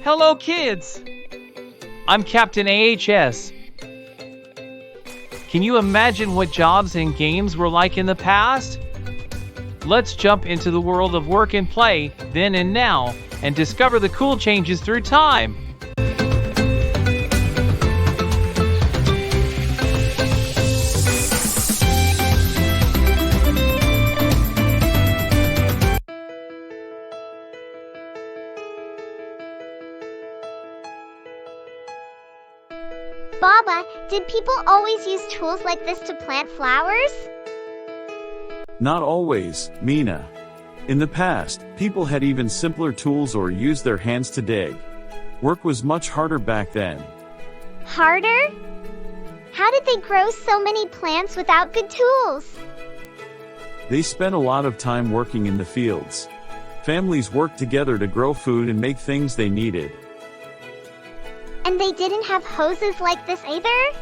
Hello, kids! I'm Captain AHS. Can you imagine what jobs and games were like in the past? Let's jump into the world of work and play, then and now, and discover the cool changes through time. Baba, did people always use tools like this to plant flowers? Not always, Mina. In the past, people had even simpler tools or used their hands to dig. Work was much harder back then. Harder? How did they grow so many plants without good tools? They spent a lot of time working in the fields. Families worked together to grow food and make things they needed. And they didn't have hoses like this either?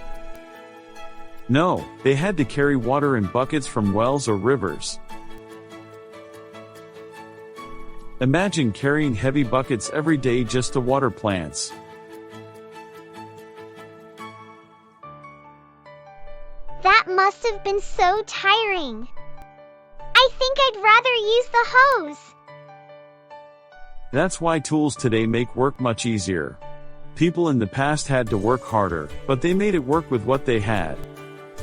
No, they had to carry water in buckets from wells or rivers. Imagine carrying heavy buckets every day just to water plants. That must have been so tiring. I think I'd rather use the hose. That's why tools today make work much easier. People in the past had to work harder, but they made it work with what they had.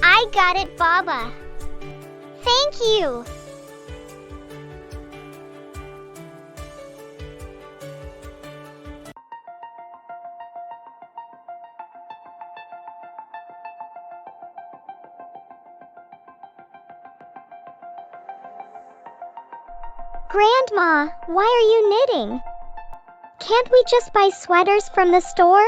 I got it, Baba. Thank you. Grandma, why are you knitting? Can't we just buy sweaters from the store?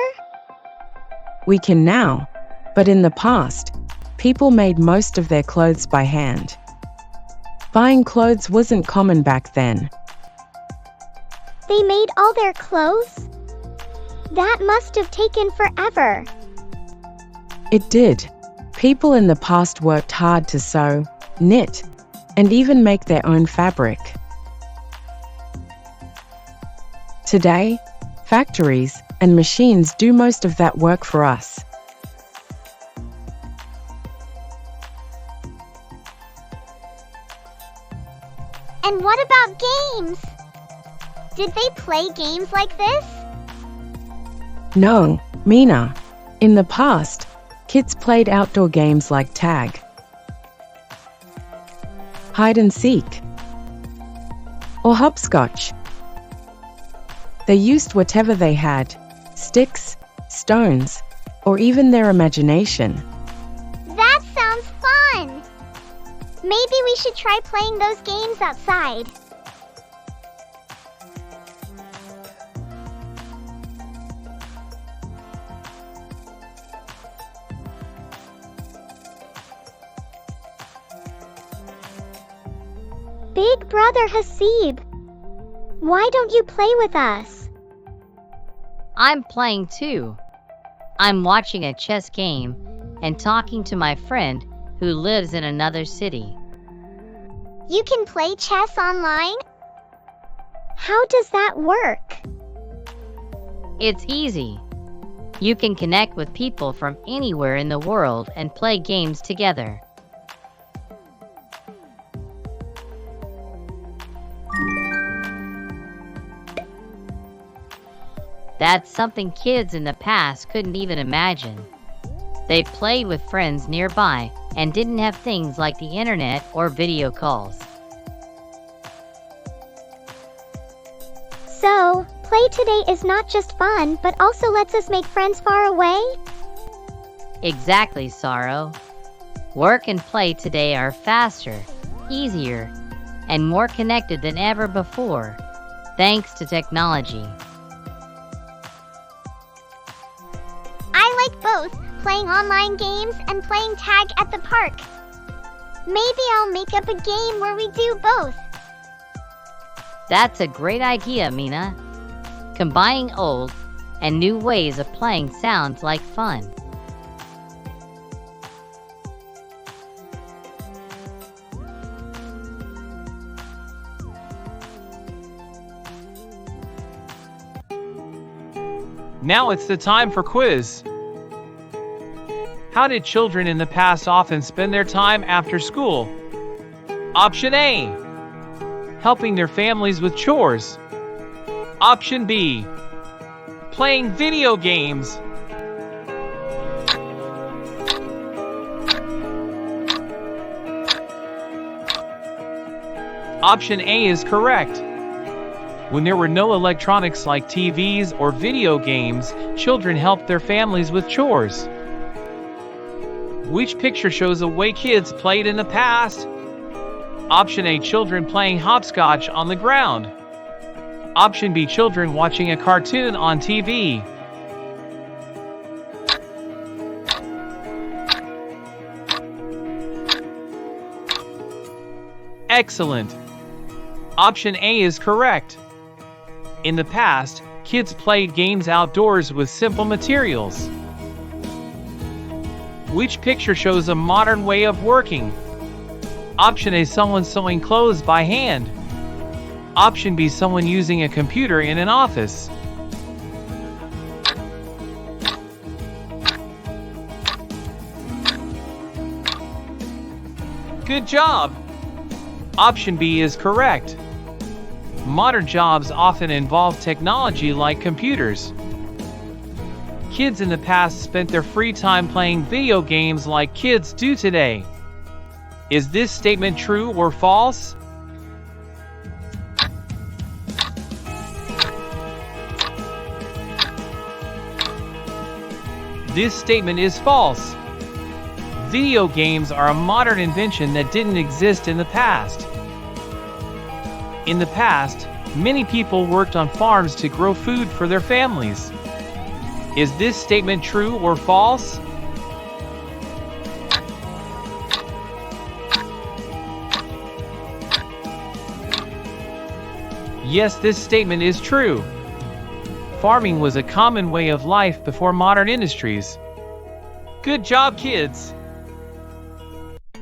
We can now, but in the past, people made most of their clothes by hand. Buying clothes wasn't common back then. They made all their clothes? That must have taken forever. It did. People in the past worked hard to sew, knit, and even make their own fabric. Today, factories and machines do most of that work for us. And what about games? Did they play games like this? No, Mina. In the past, kids played outdoor games like tag, hide and seek, or hopscotch. They used whatever they had, sticks, stones, or even their imagination. That sounds fun! Maybe we should try playing those games outside. Big brother Hasib, why don't you play with us? I'm playing too. I'm watching a chess game and talking to my friend who lives in another city. You can play chess online? How does that work? It's easy. You can connect with people from anywhere in the world and play games together. That's something kids in the past couldn't even imagine. They played with friends nearby and didn't have things like the internet or video calls. So, play today is not just fun, but also lets us make friends far away? Exactly, Saro. Work and play today are faster, easier, and more connected than ever before, thanks to technology. I like both, playing online games and playing tag at the park. Maybe I'll make up a game where we do both. That's a great idea, Mina. Combining old and new ways of playing sounds like fun. Now it's the time for quiz. How did children in the past often spend their time after school? Option A, helping their families with chores. Option B, playing video games. Option A is correct. When there were no electronics like TVs or video games, children helped their families with chores. Which picture shows a way kids played in the past? Option A, children playing hopscotch on the ground. Option B, children watching a cartoon on TV. Excellent. Option A is correct. In the past, kids played games outdoors with simple materials. Which picture shows a modern way of working? Option A, someone sewing clothes by hand. Option B, someone using a computer in an office. Good job! Option B is correct. Modern jobs often involve technology like computers. Kids in the past spent their free time playing video games like kids do today. Is this statement true or false? This statement is false. Video games are a modern invention that didn't exist in the past. In the past, many people worked on farms to grow food for their families. Is this statement true or false? Yes, this statement is true. Farming was a common way of life before modern industries. Good job, kids!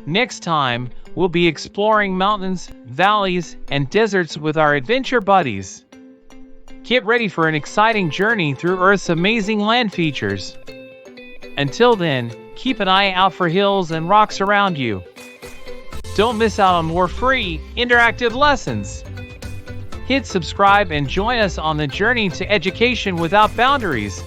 Next time, we'll be exploring mountains, valleys, and deserts with our adventure buddies. Get ready for an exciting journey through Earth's amazing land features. Until then, keep an eye out for hills and rocks around you. Don't miss out on more free, interactive lessons. Hit subscribe and join us on the journey to education without boundaries.